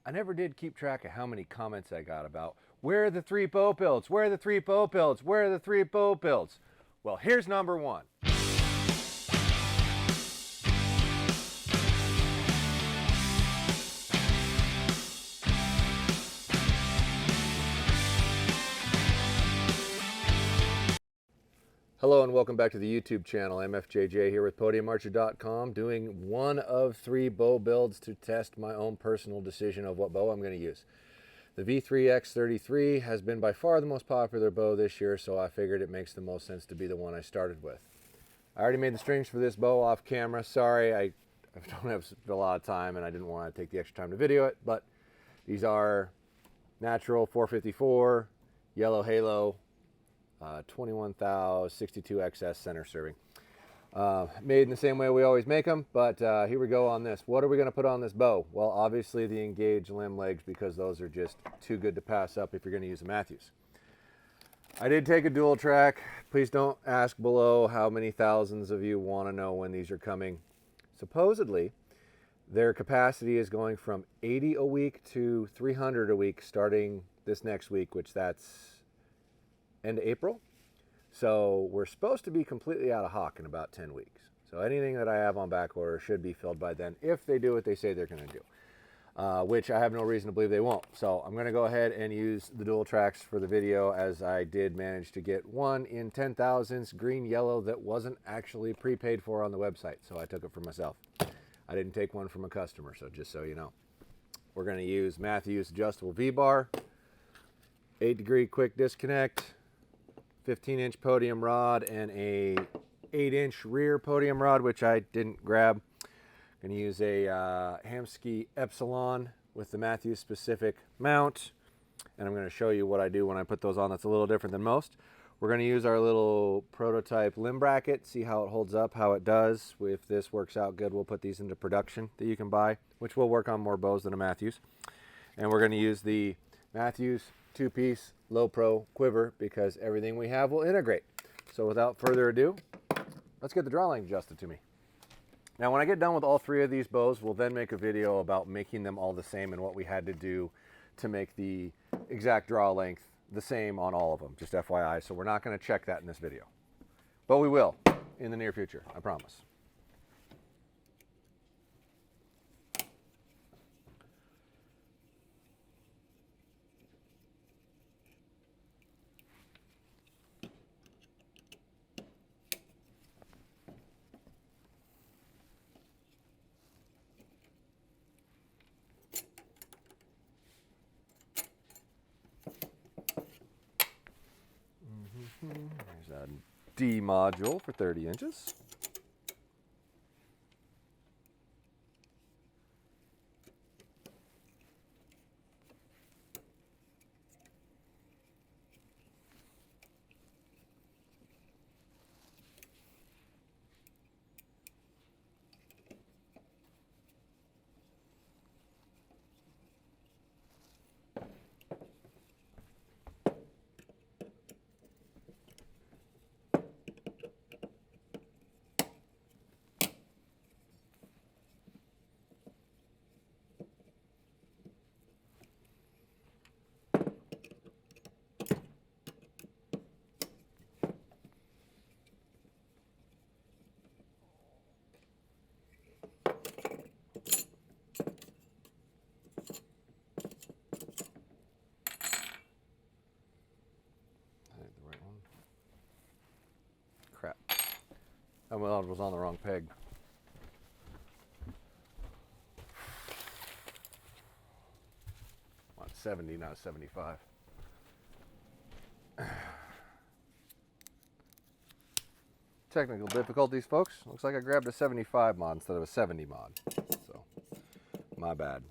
I never did keep track of how many comments I got about where are the 3 boat builds, where are the 3 boat builds, where are the 3 boat builds. Well, here's number 1. Hello and welcome back to the YouTube channel. MFJJ here with PodiumArcher.com, doing one of 3 bow builds to test my own personal decision of what bow I'm going to use. The V3X 33 has been by far the most popular bow this year, so I figured it makes the most sense to be the one I started with. I already made the strings for this bow off camera. Sorry, I don't have a lot of time and I didn't want to take the extra time to video it, but these are natural 454 yellow halo 21 thou 62 XS center serving. Made in the same way we always make them, but here we go on this. What are we going to put on this bow? Well, obviously the engaged limb legs, because those are just too good to pass up if you're going to use a Matthews. I did take a dual track. Please don't ask below how many thousands of you want to know when these are coming. Supposedly, their capacity is going from 80 a week to 300 a week starting this next week, which that's end of April. So we're supposed to be completely out of hock in about 10 weeks. So anything that I have on back order should be filled by then, if they do what they say they're going to do, which I have no reason to believe they won't. So I'm going to go ahead and use the dual tracks for the video, as I did manage to get one in 10,000s green yellow that wasn't actually prepaid for on the website. So I took it for myself. I didn't take one from a customer, so just so you know. We're going to use Matthews adjustable V-bar, 8-degree quick disconnect, 15-inch podium rod, and a 8-inch rear podium rod, which I didn't grab. I'm going to use a Hamskea Epsilon with the Matthews specific mount, and I'm going to show you what I do when I put those on that's a little different than most. We're going to use our little prototype limb bracket, see how it holds up, how it does. If this works out good, we'll put these into production that you can buy, which will work on more bows than a Matthews. And we're going to use the Matthews 2-piece low pro quiver, because everything we have will integrate. So without further ado, let's get the draw length adjusted to me. Now when I get done with all 3 of these bows, we'll then make a video about making them all the same and what we had to do to make the exact draw length the same on all of them, just FYI. So we're not going to check that in this video, but we will in the near future, I promise. There's a D module for 30 inches. Crap. That weld was on the wrong peg. On 70, not 75. Technical difficulties, folks. Looks like I grabbed a 75 mod instead of a 70 mod. So, my bad.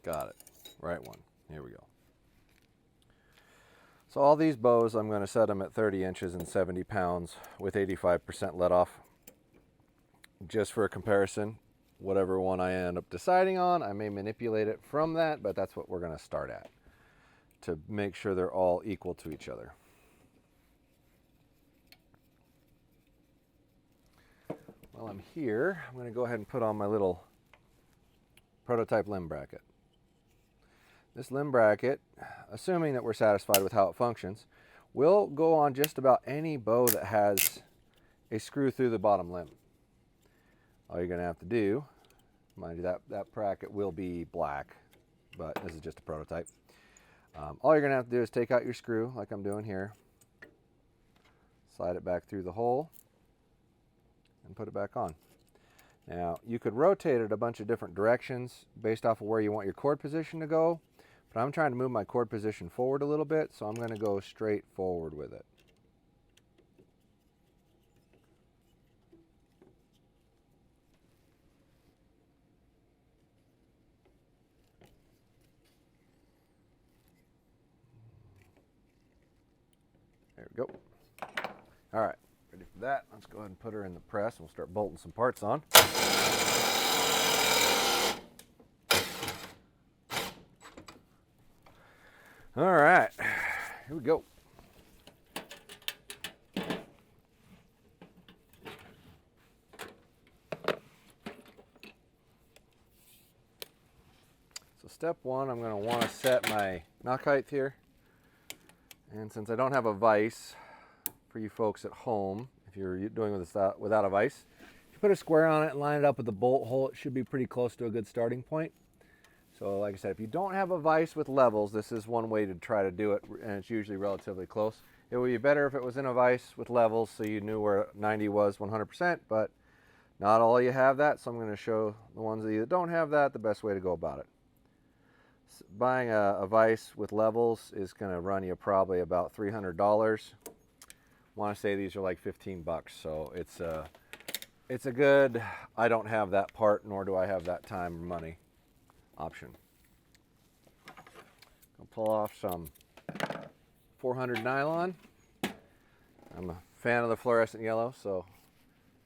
Got it. Right one. Here we go. So all these bows, I'm going to set them at 30 inches and 70 pounds with 85% let off. Just for a comparison, whatever one I end up deciding on, I may manipulate it from that, but that's what we're going to start at to make sure they're all equal to each other. While I'm here, I'm going to go ahead and put on my little prototype limb bracket. This limb bracket, assuming that we're satisfied with how it functions, will go on just about any bow that has a screw through the bottom limb. All you're going to have to do, mind you, that bracket will be black, but this is just a prototype. All you're going to have to do is take out your screw, like I'm doing here, slide it back through the hole, and put it back on. Now, you could rotate it a bunch of different directions based off of where you want your cord position to go, but I'm trying to move my cord position forward a little bit, so I'm going to go straight forward with it. There we go. All right, ready for that. Let's go ahead and put her in the press and we'll start bolting some parts on. All right, here we go. So step one, I'm going to want to set my knock height here. And since I don't have a vise, for you folks at home, if you're doing this without a vise, if you put a square on it and line it up with the bolt hole, it should be pretty close to a good starting point. So like I said, if you don't have a vise with levels, this is one way to try to do it, and it's usually relatively close. It would be better if it was in a vise with levels so you knew where 90 was 100%, but not all you have that, so I'm going to show the ones that either don't have that the best way to go about it. Buying a vise with levels is going to run you probably about $300. I want to say these are like 15 bucks, so it's a good, I don't have that part, nor do I have that time or money option. I'll pull off some 400 nylon. I'm a fan of the fluorescent yellow, so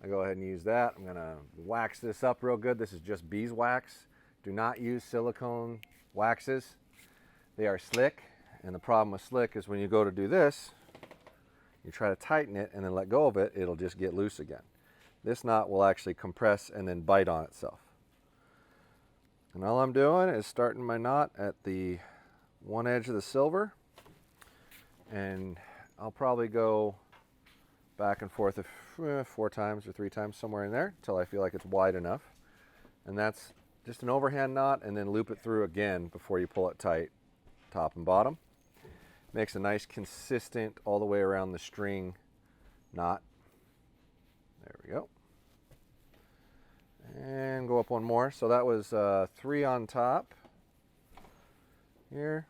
I go ahead and use that. I'm going to wax this up real good. This is just beeswax. Do not use silicone waxes. They are slick, and the problem with slick is when you go to do this, you try to tighten it and then let go of it, it'll just get loose again. This knot will actually compress and then bite on itself. And all I'm doing is starting my knot at the one edge of the silver, and I'll probably go back and forth 4 times or 3 times, somewhere in there, until I feel like it's wide enough. And that's just an overhand knot, and then loop it through again before you pull it tight, top and bottom. Makes a nice consistent all the way around the string knot. There we go. And go up one more. So that was 3 on top here,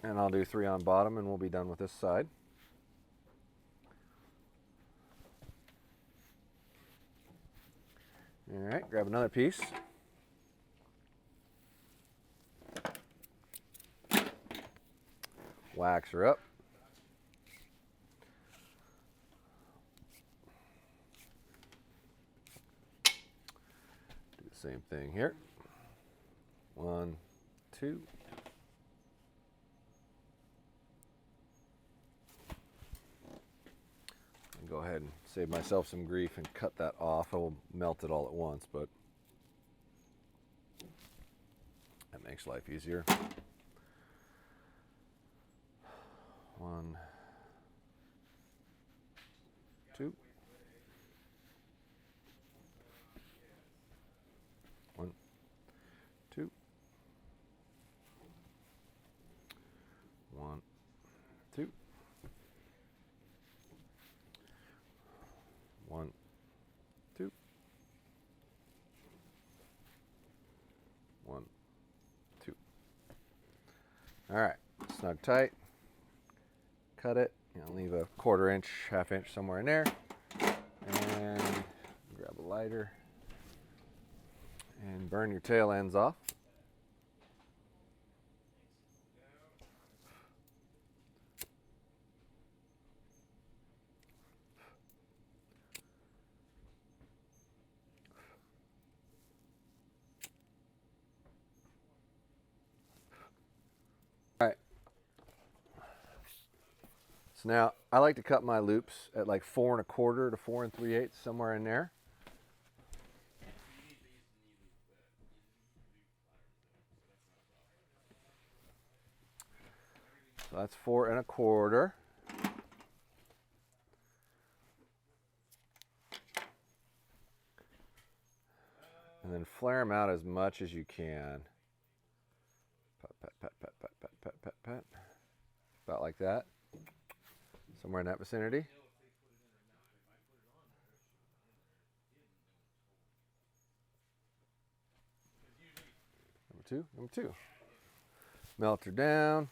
and I'll do 3 on bottom, and we'll be done with this side. All right, grab another piece. Wax her up. Do the same thing here. 1, 2. And go ahead and save myself some grief and cut that off. I will melt it all at once, but that makes life easier. 1, 2. 1, 2. 1, 2. 1, 2. 1, 2. All right, snug tight. Cut it, leave a 1/4 inch, 1/2 inch somewhere in there, and grab a lighter and burn your tail ends off. So now I like to cut my loops at like 4 1/4 to 4 3/8, somewhere in there. So that's 4 1/4. And then flare them out as much as you can. Pat, pat, pat, pat, pat, pat, pat, pat, pat. About like that. Somewhere in that vicinity. Number two. Melt her down.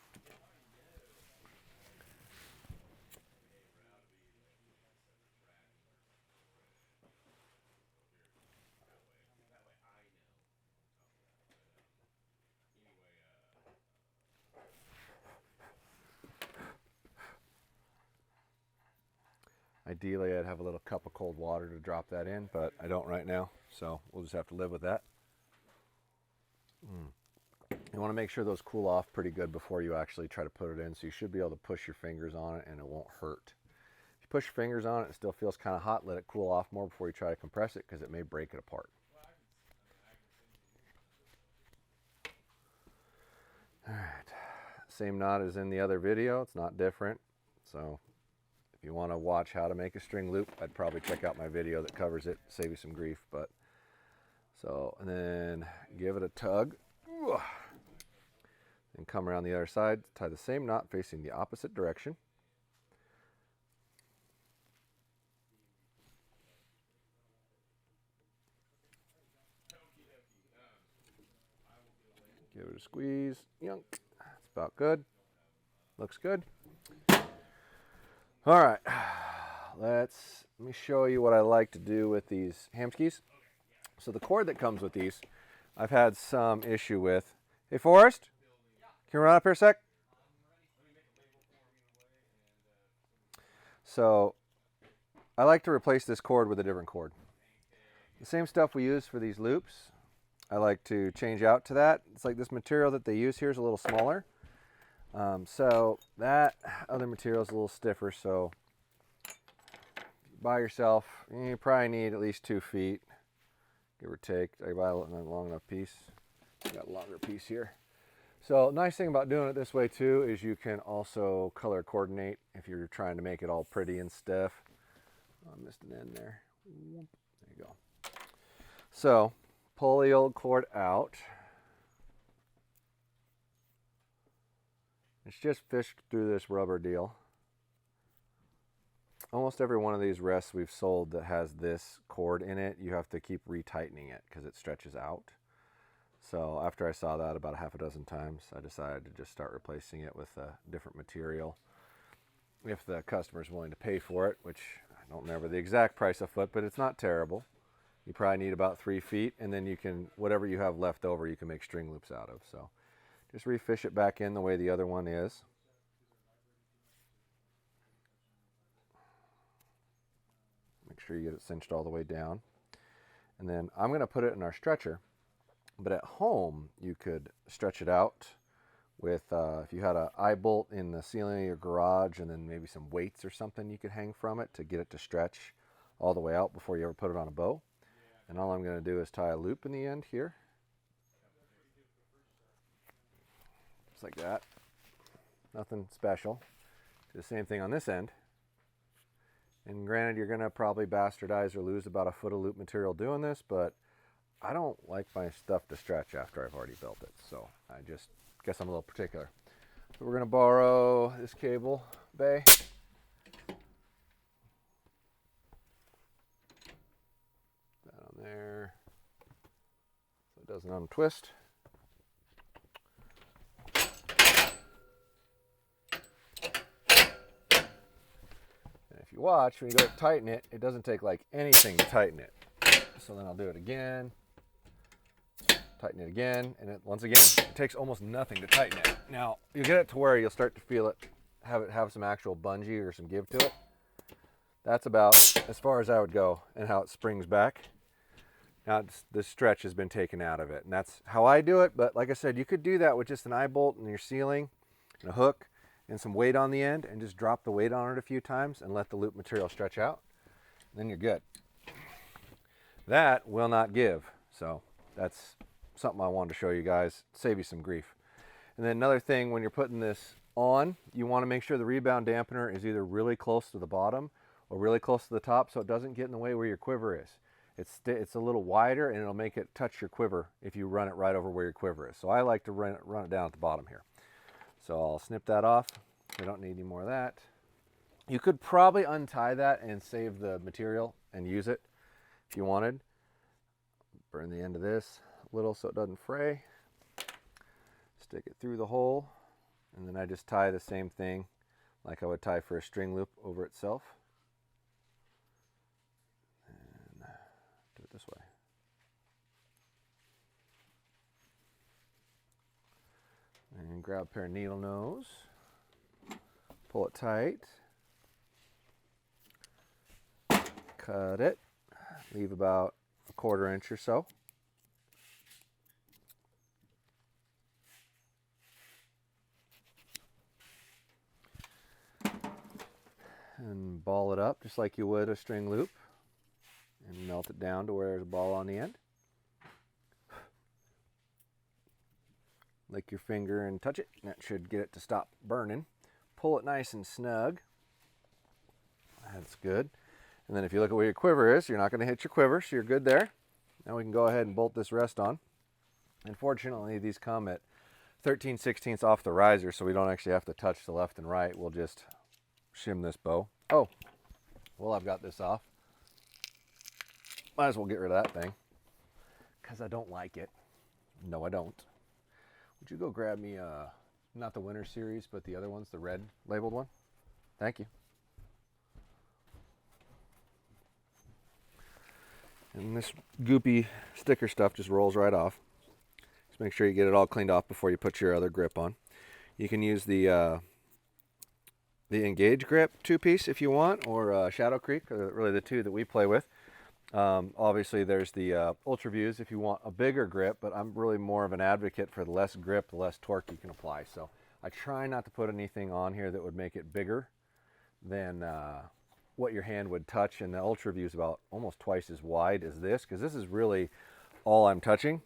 Ideally, I'd have a little cup of cold water to drop that in, but I don't right now, so we'll just have to live with that. You want to make sure those cool off pretty good before you actually try to put it in, so you should be able to push your fingers on it and it won't hurt. If you push your fingers on it, it still feels kind of hot, let it cool off more before you try to compress it, because it may break it apart. All right, same knot as in the other video, it's not different. So if you want to watch how to make a string loop, I'd probably check out my video that covers it, save you some grief. But so, and then give it a tug, and come around the other side, tie the same knot facing the opposite direction. Give it a squeeze. Yunk. That's about good. Looks good. All right. Let me show you what I like to do with these hamskis. So the cord that comes with these, I've had some issue with. Hey, Forrest, can you run up here a sec? So I like to replace this cord with a different cord. The same stuff we use for these loops, I like to change out to that. It's like this material that they use here is a little smaller. So that other material is a little stiffer, so by yourself, you probably need at least 2 feet, give or take. I buy a long enough piece. Got a longer piece here. So nice thing about doing it this way too is you can also color coordinate if you're trying to make it all pretty and stiff. Oh, I missed an end there. There you go. So pull the old cord out. It's just fished through this rubber deal. Almost every one of these rests we've sold that has this cord in it, you have to keep retightening it because it stretches out. So after I saw that about 6 times, I decided to just start replacing it with a different material. If the customer's willing to pay for it, which I don't remember the exact price a foot, but it's not terrible. You probably need about 3 feet, and then you can, whatever you have left over, you can make string loops out of. So just refish it back in the way the other one is. Make sure you get it cinched all the way down. And then I'm going to put it in our stretcher. But at home, you could stretch it out with, if you had an eye bolt in the ceiling of your garage and then maybe some weights or something you could hang from it to get it to stretch all the way out before you ever put it on a bow. And all I'm going to do is tie a loop in the end here. Just like that. Nothing special. Do the same thing on this end. And granted, you're going to probably bastardize or lose about 1 foot of loop material doing this, but I don't like my stuff to stretch after I've already built it, so I just guess I'm a little particular. So we're going to borrow this cable bay. That on there, so it doesn't untwist. And if you watch, when you go to tighten it, it doesn't take like anything to tighten it. So then I'll do it again. Tighten it again, and once again, it takes almost nothing to tighten it. Now, you get it to where you'll start to feel it, have some actual bungee or some give to it. That's about as far as I would go and how it springs back. Now, the stretch has been taken out of it, and that's how I do it, but like I said, you could do that with just an eye bolt in your ceiling and a hook, and some weight on the end, and just drop the weight on it a few times and let the loop material stretch out. Then you're good. That will not give. So that's something I wanted to show you guys, save you some grief. And then another thing, when you're putting this on, you want to make sure the rebound dampener is either really close to the bottom or really close to the top, so it doesn't get in the way where your quiver is. It's a little wider, and it'll make it touch your quiver if you run it right over where your quiver is. So I like to run it down at the bottom here. So I'll snip that off. We don't need any more of that. You could probably untie that and save the material and use it if you wanted. Burn the end of this a little so it doesn't fray. Stick it through the hole, and then I just tie the same thing like I would tie for a string loop over itself. And do it this way. And grab a pair of needle nose, pull it tight, cut it, leave about a 1/4 inch or so. And ball it up just like you would a string loop, and melt it down to where there's a ball on the end. Lick your finger and touch it, and that should get it to stop burning. Pull it nice and snug. That's good. And then if you look at where your quiver is, you're not going to hit your quiver, so you're good there. Now we can go ahead and bolt this rest on. Unfortunately, these come at 13/16 off the riser, so we don't actually have to touch the left and right. We'll just shim this bow. Oh, well, I've got this off. Might as well get rid of that thing, because I don't like it. No, I don't. Would you go grab me, not the Winter Series, but the other ones, the red labeled one? Thank you. And this goopy sticker stuff just rolls right off. Just make sure you get it all cleaned off before you put your other grip on. You can use the Engage grip 2-piece if you want, or Shadow Creek, are really the two that we play with. Obviously there's the Ultra Views if you want a bigger grip, but I'm really more of an advocate for the less grip, the less torque you can apply. So I try not to put anything on here that would make it bigger than what your hand would touch. And the Ultra View is about almost twice as wide as this, because this is really all I'm touching.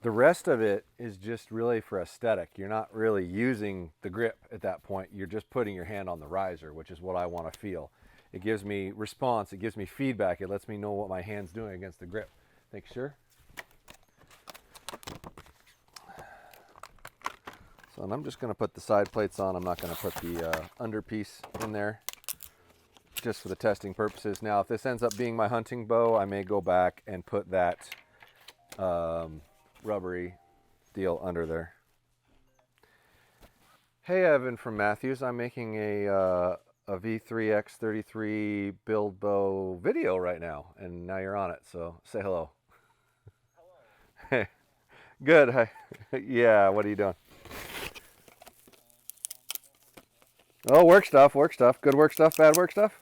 The rest of it is just really for aesthetic. You're not really using the grip at that point. You're just putting your hand on the riser, which is what I want to feel. It gives me response, it gives me feedback, it lets me know what my hand's doing against the grip. Think sure? So and I'm just going to put the side plates on. I'm not going to put the under piece in there, just for the testing purposes. Now, if this ends up being my hunting bow, I may go back and put that rubbery deal under there. Hey, Evan from Matthews. I'm making a V3X 33 build bow video right now, and now you're on it, so say hello. Hello. Hey. Good. Hi. Yeah, what are you doing? Oh, work stuff, work stuff. Good work stuff, bad work stuff?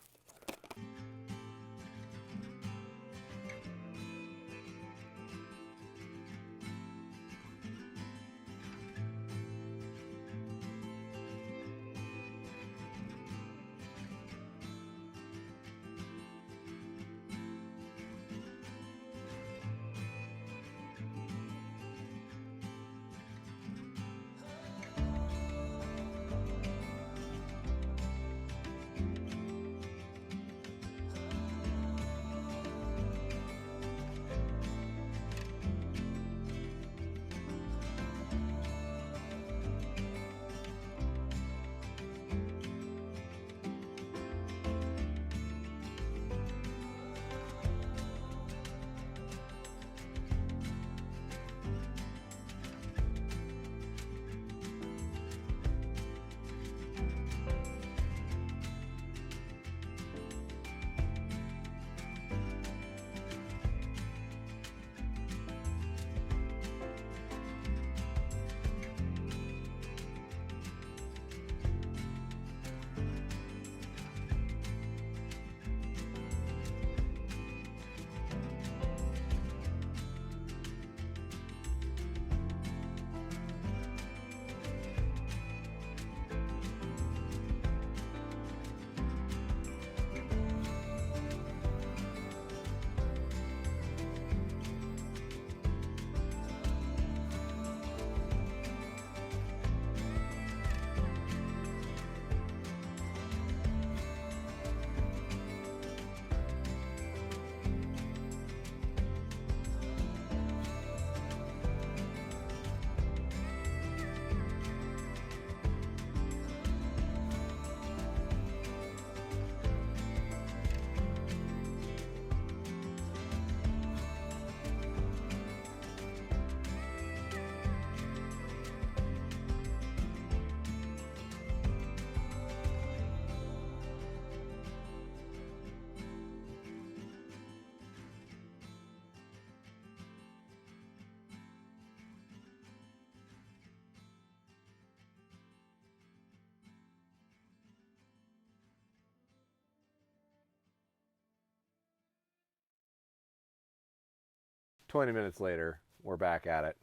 20 minutes later, we're back at it.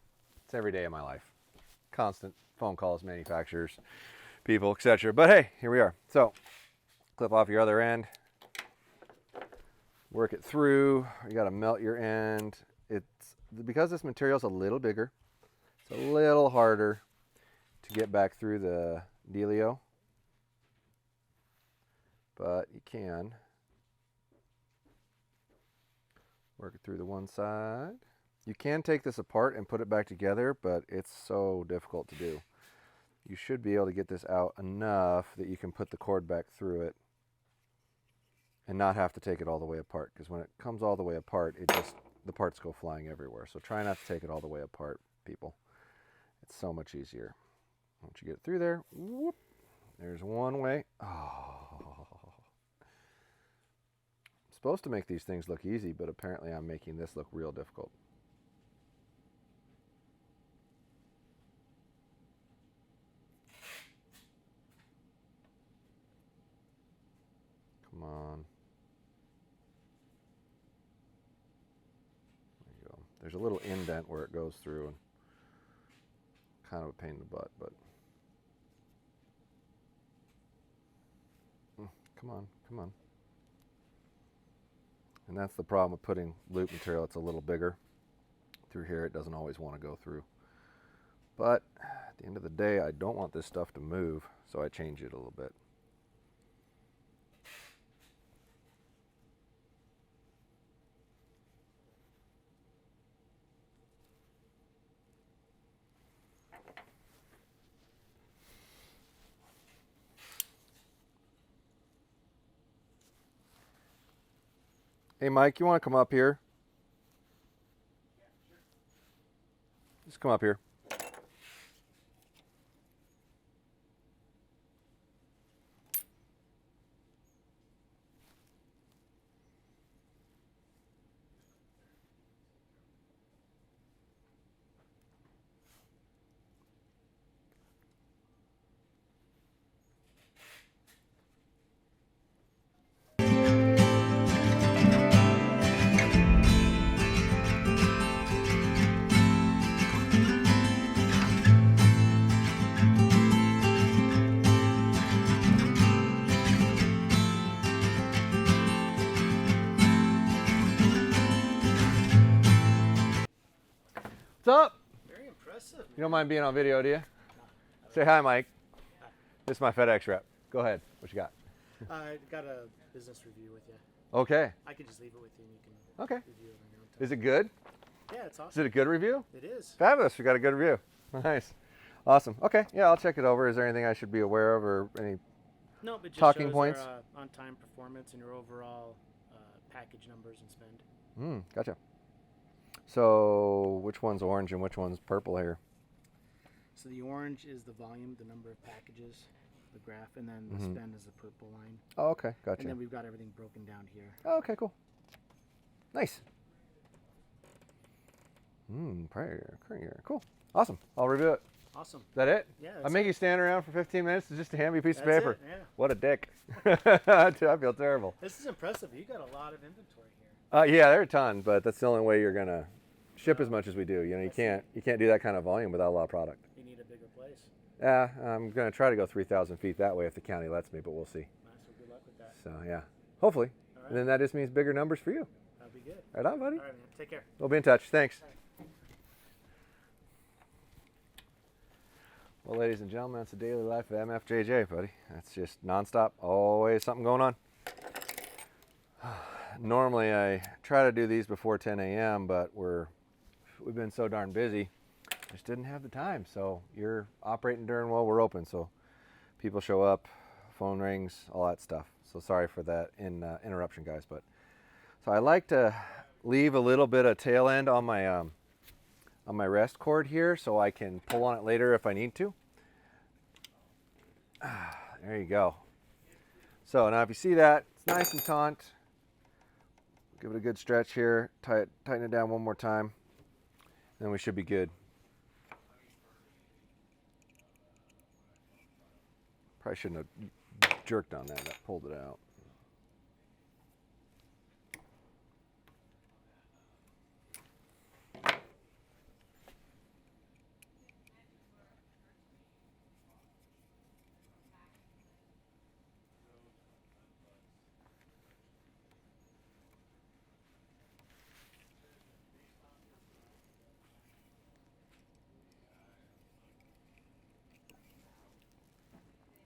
It's every day of my life. Constant phone calls, manufacturers, people, etc. But hey, here we are. So, clip off your other end. Work it through. You got to melt your end. It's because this material is a little bigger. It's a little harder to get back through the dealio, but you can work it through the one side. You can take this apart and put it back together, but it's so difficult to do. You should be able to get this out enough that you can put the cord back through it and not have to take it all the way apart, because when it comes all the way apart, the parts go flying everywhere. So try not to take it all the way apart, people. It's so much easier. Once you get it through there, whoop, there's one way. Oh. I'm supposed to make these things look easy, but apparently I'm making this look real difficult. Come on. There you go. There's a little indent where it goes through, and kind of a pain in the butt, but come on, come on. And that's the problem with putting loop material. It's a little bigger through here. It doesn't always want to go through. But at the end of the day, I don't want this stuff to move, so I change it a little bit. Hey Mike, you want to come up here? Yeah, sure. Just come up here. What's up? Very impressive. You don't mind being on video, do you? Say hi, Mike. Hi. This is my FedEx rep. Go ahead. What you got? I got a business review with you. Okay. I can just leave it with you and you can Okay. review it on your own time. Is it good? Yeah, it's Is awesome. it a good review? It is. Fabulous. We got a good review. Nice. Awesome. Okay. Yeah, I'll check it over. Is there anything I should be aware of, or any? No, but just Talking shows points? our on-time performance and your overall package numbers and spend. Gotcha. So which one's orange and which one's purple here? So the orange is the volume, the number of packages, the graph, and then the spend is the purple line. Oh, okay. Gotcha. And then we've got everything broken down here. Oh, okay, cool. Nice. Prior. Cool. Awesome. I'll review it. Awesome. Is that it? Yeah. I make you stand around for 15 minutes just to hand me a piece of That's paper. it, yeah. What a dick. I feel terrible. This is impressive. You got a lot of inventory here. Yeah, there are a ton, but that's the only way you're gonna ship as much as we do. You know, you can't do that kind of volume without a lot of product. You need a bigger place. Yeah, I'm gonna try to go 3,000 feet that way if the county lets me, but we'll see. Nice. Well, good luck with that. So yeah, hopefully. All right. And then that just means bigger numbers for you. That'll be good. Right on, buddy. All right, man. Take care. We'll be in touch. Thanks. All right. Well, ladies and gentlemen, that's the daily life of MFJJ, buddy. That's just nonstop, always something going on. Normally, I try to do these before 10 a.m., but we've been so darn busy, just didn't have the time. So you're operating during while we're open, so people show up, phone rings, all that stuff. So sorry for that interruption, guys. But so I like to leave a little bit of tail end on my rest cord here so I can pull on it later if I need to. There you go. So now if you see that, it's nice and taut. Give it a good stretch here, tighten it down one more time, and we should be good. Probably shouldn't have jerked on that, pulled it out.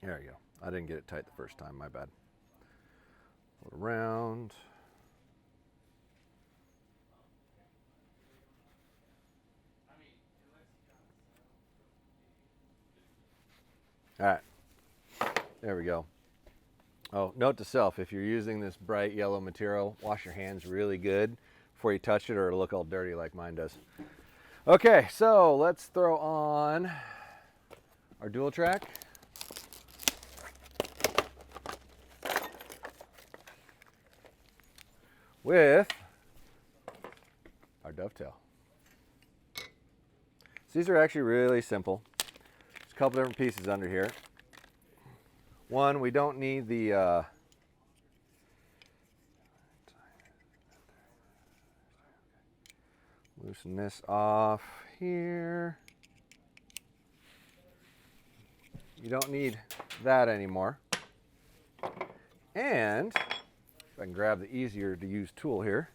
There you go. I didn't get it tight the first time, my bad. Pull it around. All right, there we go. Oh, note to self, if you're using this bright yellow material, wash your hands really good before you touch it or it'll look all dirty like mine does. Okay, so let's throw on our dual track. With our dovetail. So these are actually really simple. There's a couple different pieces under here. One, we don't need the loosen this off here. You don't need that anymore. And if I can grab the easier to use tool here,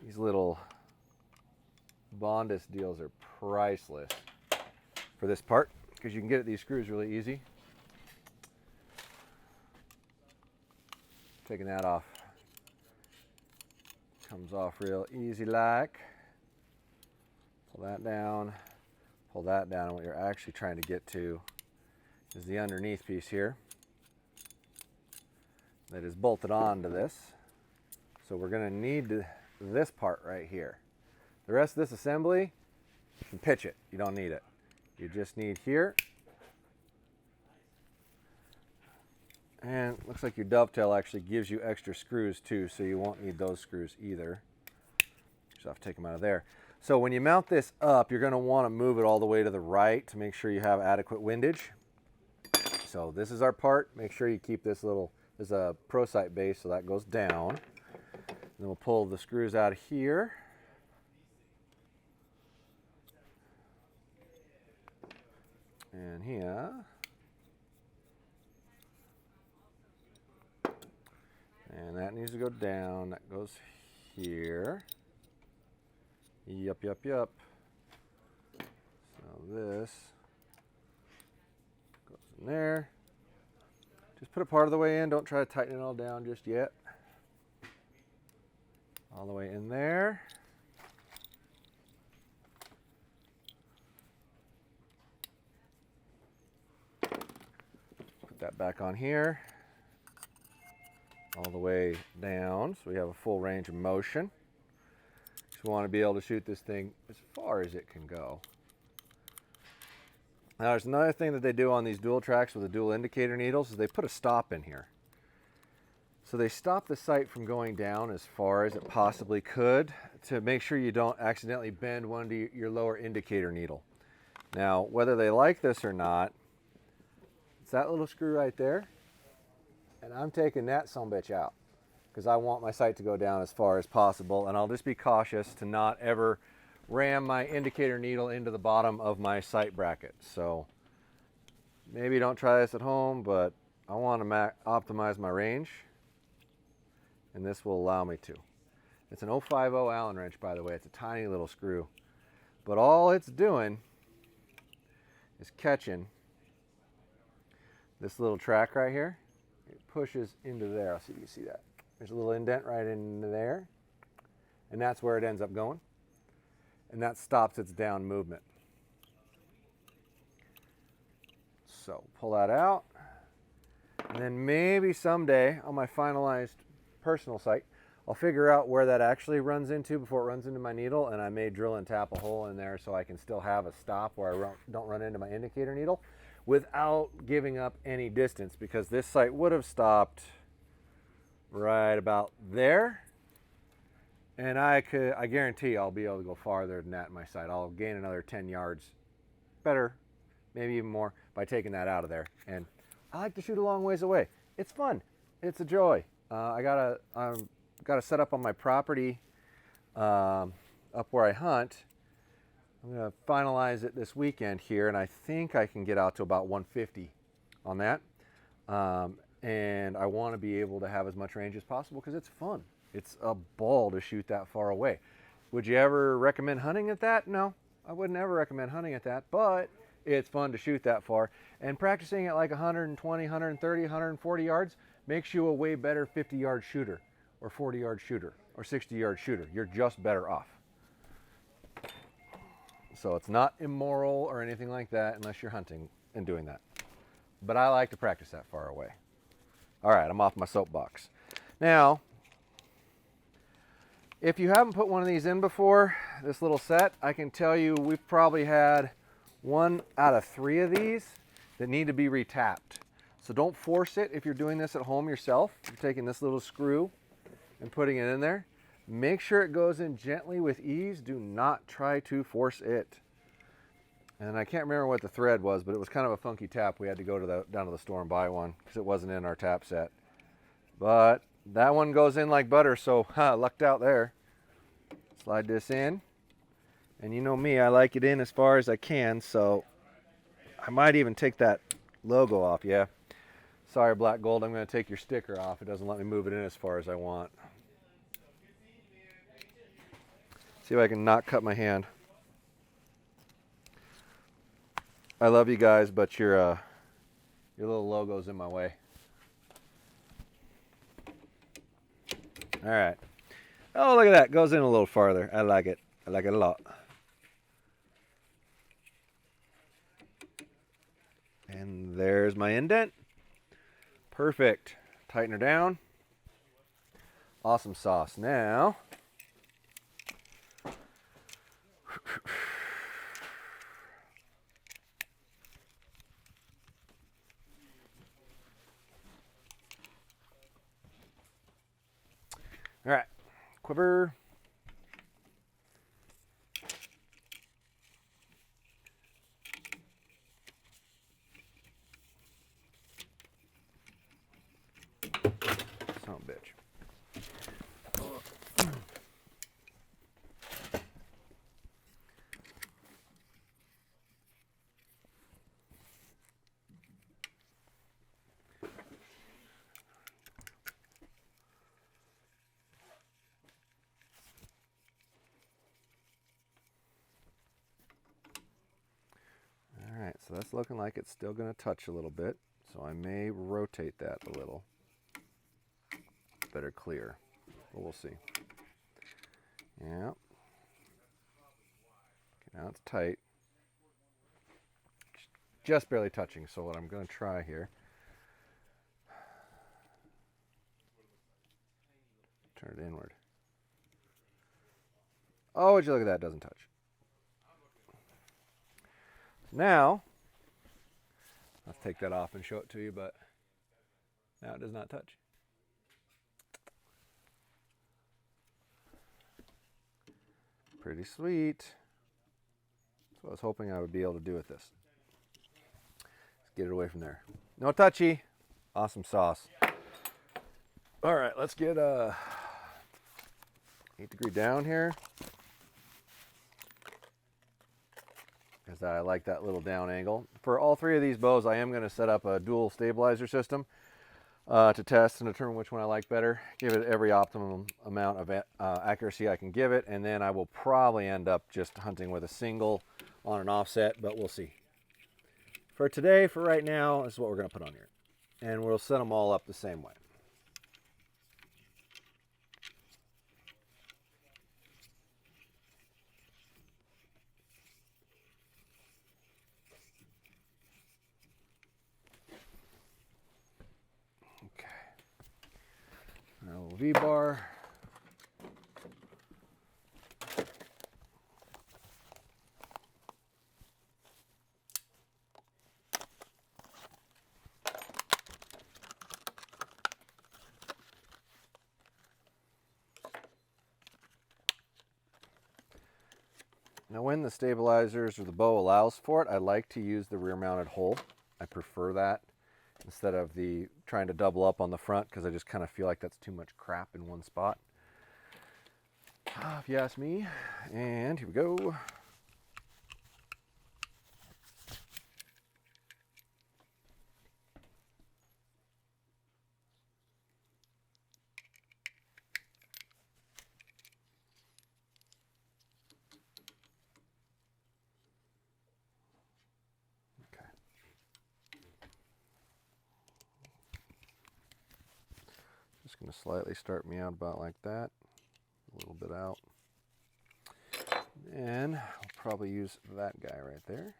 these little Bondus deals are priceless for this part because you can get at these screws really easy. Taking that off comes off real easy like. Pull that down, pull that down. What you're actually trying to get to is the underneath piece here that is bolted onto this. So we're going to need this part right here. The rest of this assembly, you can pitch it. You don't need it. You just need here. And it looks like your dovetail actually gives you extra screws too, so you won't need those screws either. Just have to take them out of there. So when you mount this up, you're going to want to move it all the way to the right to make sure you have adequate windage. So this is our part. Make sure you keep this little, there's a pro sight base, so that goes down. And then we'll pull the screws out of here. And here. And that needs to go down. That goes here. Yup, yup, yup. So this goes in there. Just put it part of the way in. Don't try to tighten it all down just yet. All the way in there. Put that back on here. All the way down, so we have a full range of motion. Just want to be able to shoot this thing as far as it can go. Now there's another thing that they do on these dual tracks with the dual indicator needles is they put a stop in here. So they stop the sight from going down as far as it possibly could to make sure you don't accidentally bend one to your lower indicator needle. Now whether they like this or not, it's that little screw right there. And I'm taking that sumbitch out because I want my sight to go down as far as possible, and I'll just be cautious to not ever ram my indicator needle into the bottom of my sight bracket. So maybe don't try this at home, but I want to optimize my range, and this will allow me to. It's an 050 Allen wrench, by the way. It's a tiny little screw, but all it's doing is catching this little track right here. It pushes into there. I'll see if you can see that. There's a little indent right into there, and that's where it ends up going, and that stops its down movement. So pull that out, and then maybe someday on my finalized personal sight, I'll figure out where that actually runs into before it runs into my needle, and I may drill and tap a hole in there so I can still have a stop where I don't run into my indicator needle without giving up any distance, because this sight would have stopped right about there, and I guarantee I'll be able to go farther than that in my sight. I'll gain another 10 yards, better, maybe even more, by taking that out of there. And I like to shoot a long ways away. It's fun. It's a joy. I got a setup on my property up where I hunt. I'm going to finalize it this weekend here, and I think I can get out to about 150 on that. And I want to be able to have as much range as possible because it's fun. It's a ball to shoot that far away. Would you ever recommend hunting at that? No, I wouldn't ever recommend hunting at that, but it's fun to shoot that far. And practicing at like 120, 130, 140 yards makes you a way better 50-yard shooter or 40-yard shooter or 60-yard shooter. You're just better off. So it's not immoral or anything like that unless you're hunting and doing that. But I like to practice that far away. All right, I'm off my soapbox. Now, if you haven't put one of these in before, this little set, I can tell you we've probably had 1 out of 3 of these that need to be retapped. So don't force it if you're doing this at home yourself. You're taking this little screw and putting it in there. Make sure it goes in gently with ease. Do not try to force it. And I can't remember what the thread was, but it was kind of a funky tap. We had to go to down to the store and buy one because it wasn't in our tap set. But that one goes in like butter, so lucked out there. Slide this in. And you know me, I like it in as far as I can, so I might even take that logo off. Yeah. Sorry, Black Gold, I'm going to take your sticker off. It doesn't let me move it in as far as I want. See if I can not cut my hand. I love you guys, but your little logo's in my way. All right. Oh, look at that. Goes in a little farther. I like it. I like it a lot. And there's my indent. Perfect. Tighten her down. Awesome sauce. Now, all right, quiver. Son of a bitch. Alright, so that's looking like it's still going to touch a little bit, so I may rotate that a little. Better clear, but we'll see. Yeah. Okay, now it's tight. Just barely touching, so what I'm going to try here. Turn it inward. Oh, would you look at that, it doesn't touch. Now, let's take that off and show it to you, but now it does not touch. Pretty sweet. That's what I was hoping I would be able to do with this. Let's get it away from there. No touchy. Awesome sauce. All right, let's get 8-degree down here. Because I like that little down angle. For all 3 of these bows, I am going to set up a dual stabilizer system to test and determine which one I like better. Give it every optimum amount of accuracy I can give it, and then I will probably end up just hunting with a single on an offset, but we'll see. For today, for right now, this is what we're going to put on here. And we'll set them all up the same way. V-bar. Now when the stabilizers or the bow allows for it, I like to use the rear mounted hole. I prefer that instead of the trying to double up on the front, because I just kind of feel like that's too much crap in one spot, if you ask me. And here we go. Just going to slightly start me out about like that, a little bit out. And I'll probably use that guy right there.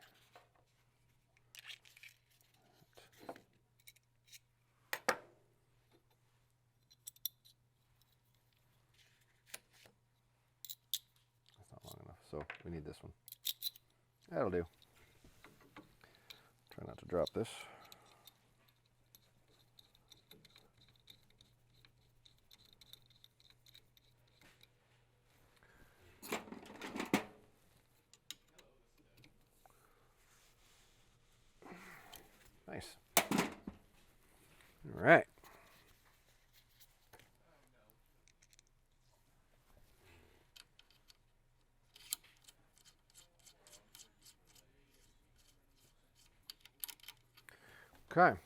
That's not long enough, so we need this one. That'll do. Try not to drop this. Nice. All right. Okay.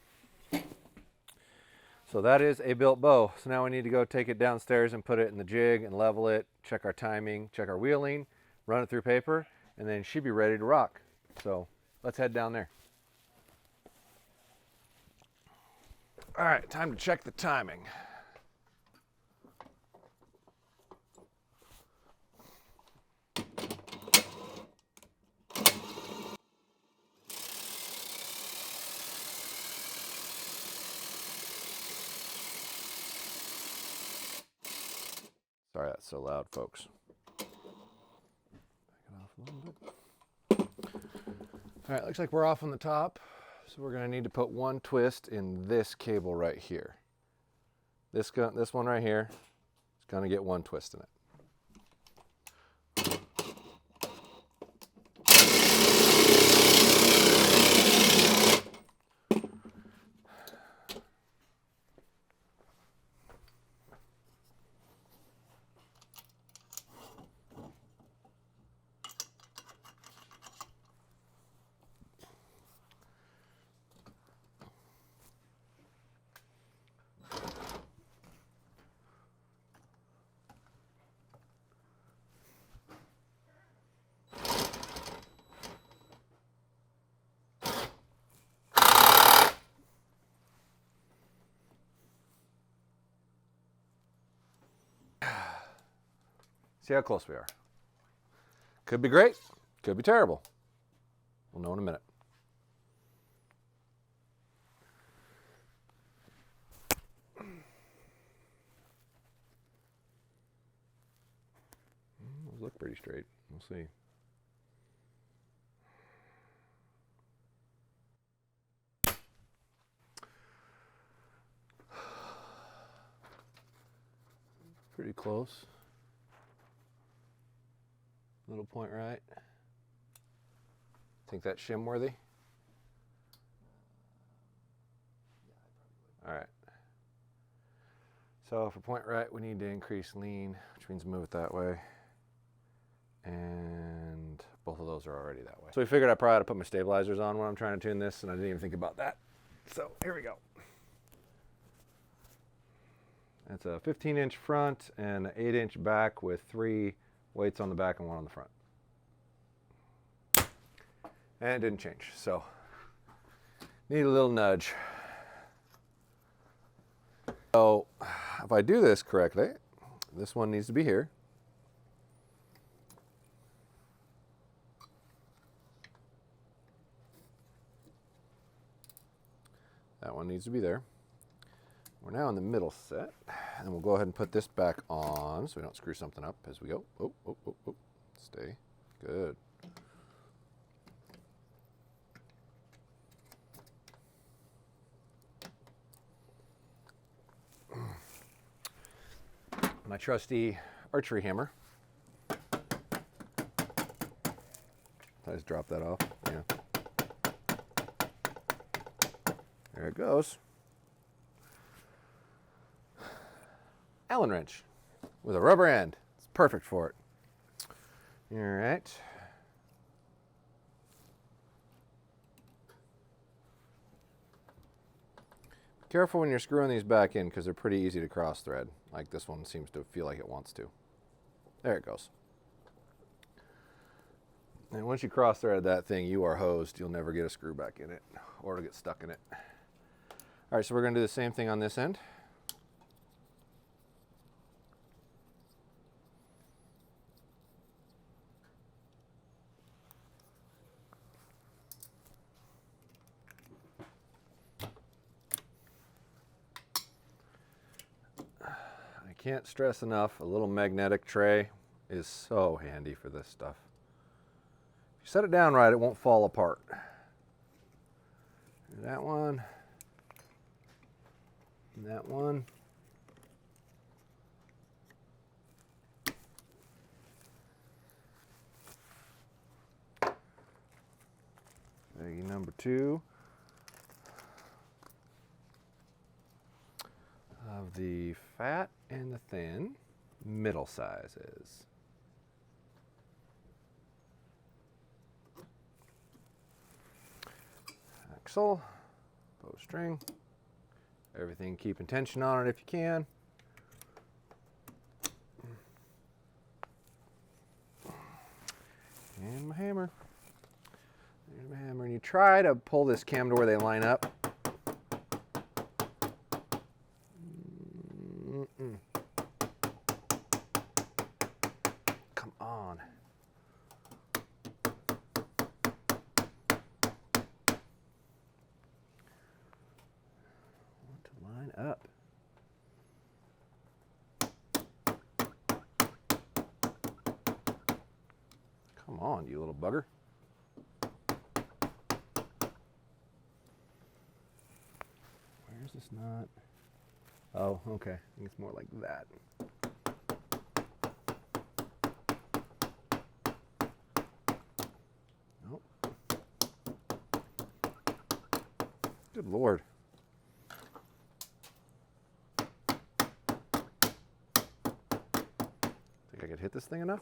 So that is a built bow. So now we need to go take it downstairs and put it in the jig and level it, check our timing, check our wheeling, run it through paper, and then she'd be ready to rock. So let's head down there. All right, time to check the timing. Sorry that's so loud, folks. Back it off a little bit. All right, looks like we're off on the top. So we're going to need to put one twist in this cable right here. This one right here is going to get one twist in it. See how close we are. Could be great, could be terrible. We'll know in a minute. Those look pretty straight. We'll see. Pretty close. Little point right. Think that's shim worthy? All right. So for point right, we need to increase lean, which means move it that way. And both of those are already that way. So we figured I probably ought to put my stabilizers on when I'm trying to tune this, and I didn't even think about that. So here we go. It's a 15-inch front and an 8-inch back with 3 weights on the back and 1 on the front. And it didn't change, so need a little nudge. So if I do this correctly, this one needs to be here. That one needs to be there. We're now in the middle set, and we'll go ahead and put this back on so we don't screw something up as we go. Oh, oh, oh, oh. Stay. Good. My trusty archery hammer. I just drop that off. Yeah. There it goes. Allen wrench with a rubber end. It's perfect for it. All right. Careful when you're screwing these back in because they're pretty easy to cross thread. Like this one seems to feel like it wants to. There it goes. And once you cross thread that thing, you are hosed. You'll never get a screw back in it or it'll get stuck in it. All right, so we're going to do the same thing on this end. Can't stress enough, a little magnetic tray is so handy for this stuff. If you set it down right, it won't fall apart. That one, and that one. Baggie number 2 of the fat and the thin, middle sizes. Axle, bowstring, everything keeping tension on it if you can. And my hammer. There's my hammer. And you try to pull this cam to where they line up. Come on. Want to line up. Come on, you little bugger. Where's this knot? Oh, okay. I think it's more like that. Nope. Good Lord. Think I could hit this thing enough?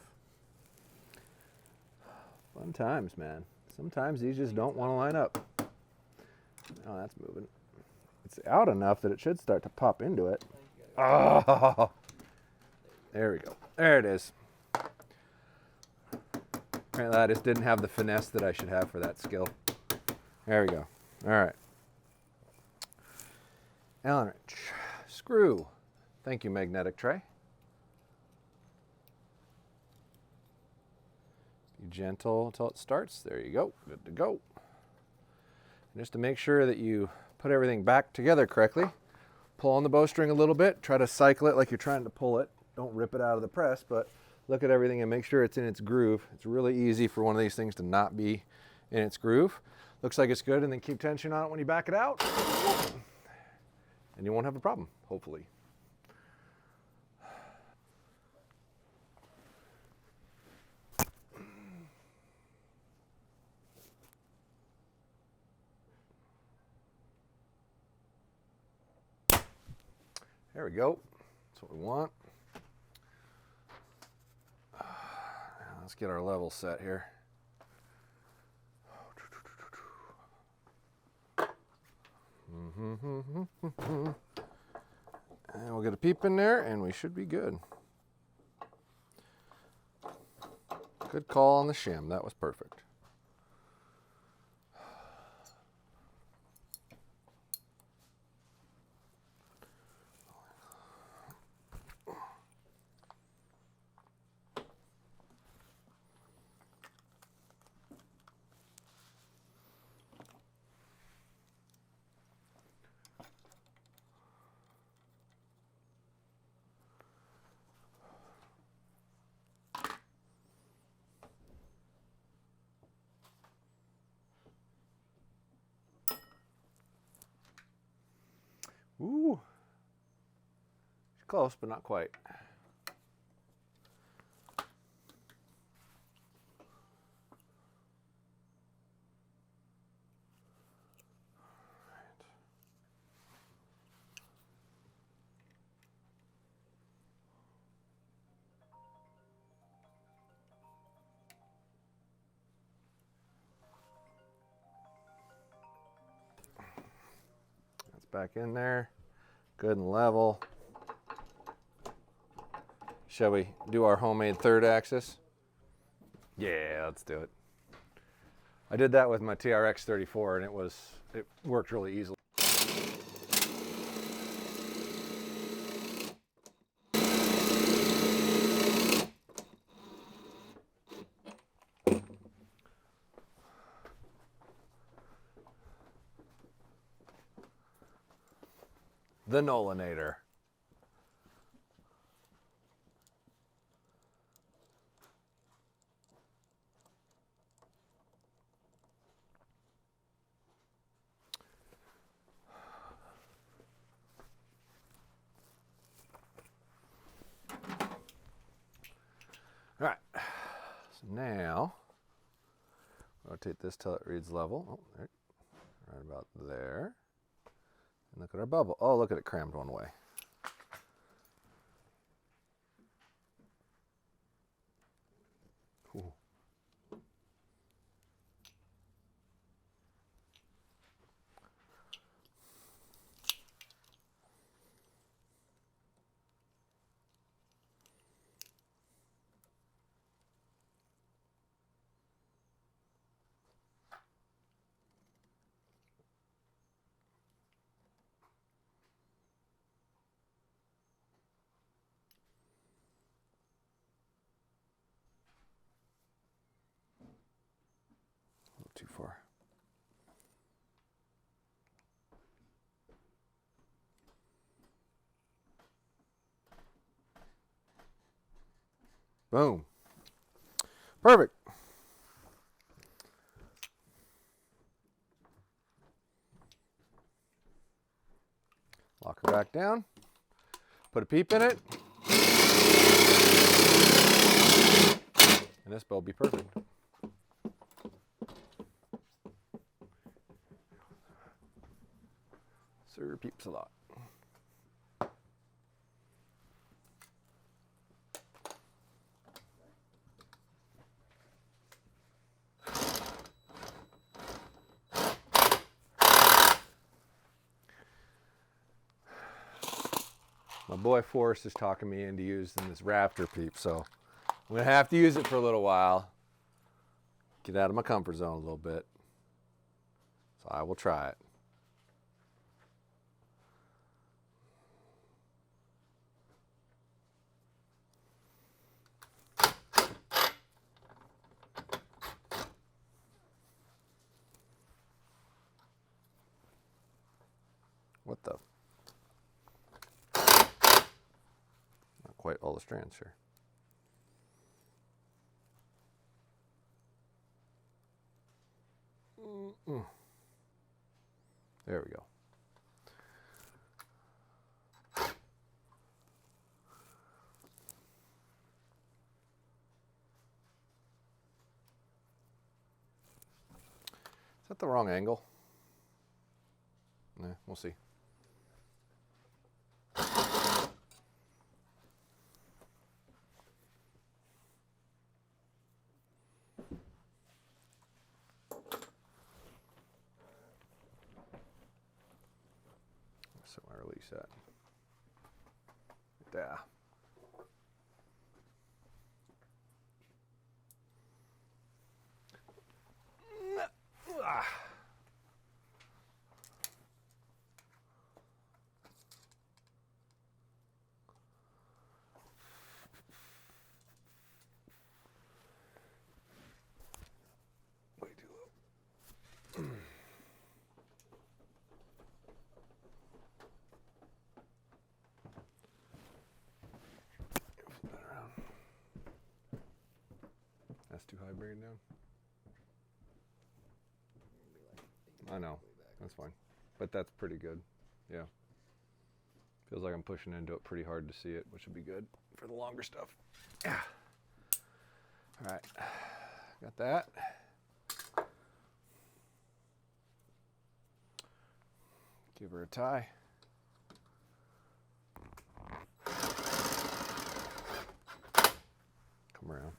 Fun times, man. Sometimes these just don't want to line up. Oh, that's moving. It's out enough that it should start to pop into it. Oh, there we go. There it is. Apparently I just didn't have the finesse that I should have for that skill. There we go. All right. Allen wrench. Screw. Thank you, magnetic tray. Be gentle until it starts. There you go. Good to go. And just to make sure that you put everything back together correctly, pull on the bowstring a little bit, try to cycle it like you're trying to pull it. Don't rip it out of the press, but look at everything and make sure it's in its groove. It's really easy for one of these things to not be in its groove. Looks like it's good, and then keep tension on it when you back it out, and you won't have a problem, hopefully. There we go. That's what we want. Let's get our level set here. And we'll get a peep in there, and we should be good. Good call on the shim. That was perfect. Ooh, it's close, but not quite. That's back in there. Good and level. Shall we do our homemade third axis? Yeah, let's do it. I did that with my TRX 34 and it worked really easily. The Nolanator. Now, rotate this till it reads level. Oh, there, right about there. And look at our bubble. Oh, look at it crammed one way. Ooh. Too far. Boom. Perfect. Lock her back down. Put a peep in it. And this bow will be perfect. Sir Peeps a lot. My boy Forrest is talking me into using this Raptor Peep, so I'm going to have to use it for a little while. Get out of my comfort zone a little bit. So I will try it. What the? Not quite all the strands here. There we go. Is that the wrong angle? Nah, we'll see. So I release that. There. Way too low. Flip that around. That's too high, bring it down. I know, that's fine, but that's pretty good. Yeah, feels like I'm pushing into it pretty hard to see it, which would be good for the longer stuff. Yeah. All right, got that. Give her a tie. Come around.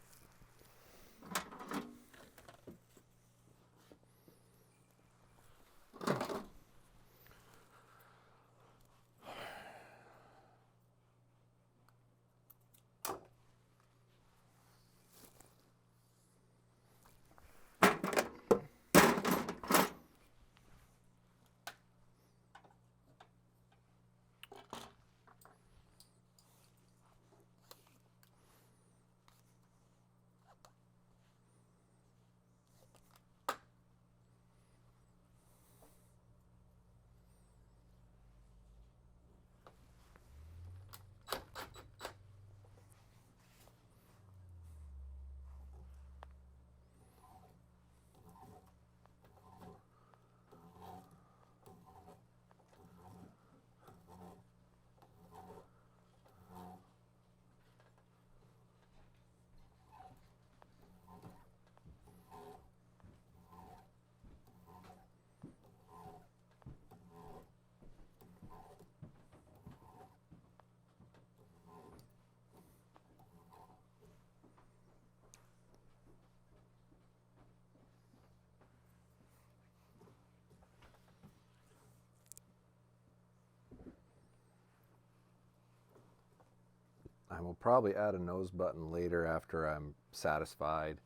I will probably add a nose button later after I'm satisfied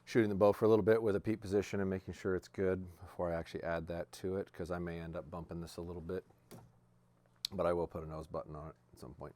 shooting the bow for a little bit with a peep position and making sure it's good before I actually add that to it, because I may end up bumping this a little bit. But I will put a nose button on it at some point.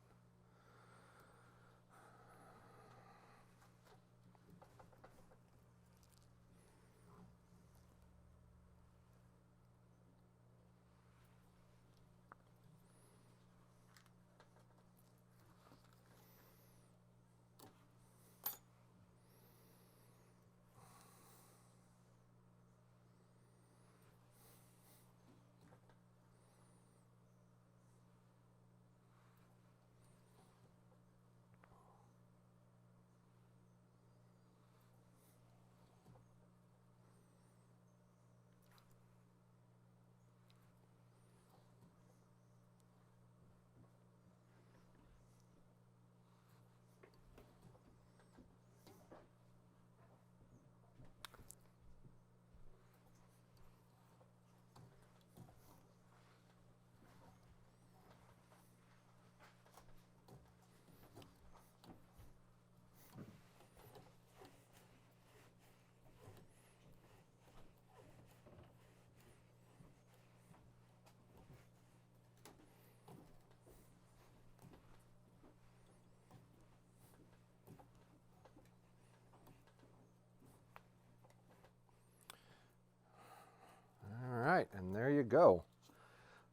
Alright, and there you go.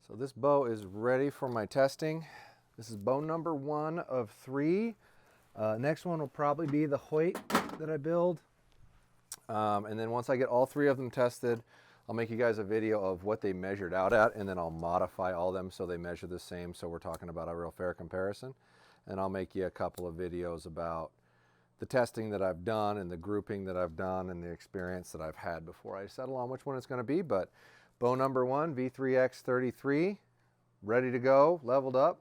So this bow is ready for my testing. This is bow number 1 of 3. Next one will probably be the Hoyt that I build. And then once I get all 3 of them tested, I'll make you guys a video of what they measured out at, and then I'll modify all of them so they measure the same, so we're talking about a real fair comparison. And I'll make you a couple of videos about the testing that I've done and the grouping that I've done and the experience that I've had before I settle on which one it's going to be. But bow number 1, V3X 33, ready to go, leveled up.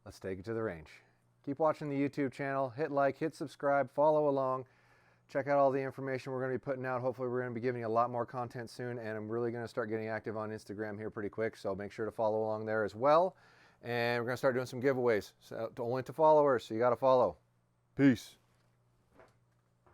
Let's take it to the range. Keep watching the YouTube channel, hit like, hit subscribe, follow along. Check out all the information we're going to be putting out. Hopefully we're going to be giving you a lot more content soon, and I'm really going to start getting active on Instagram here pretty quick, so make sure to follow along there as well. And we're going to start doing some giveaways, so only to followers, so you got to follow. Peace.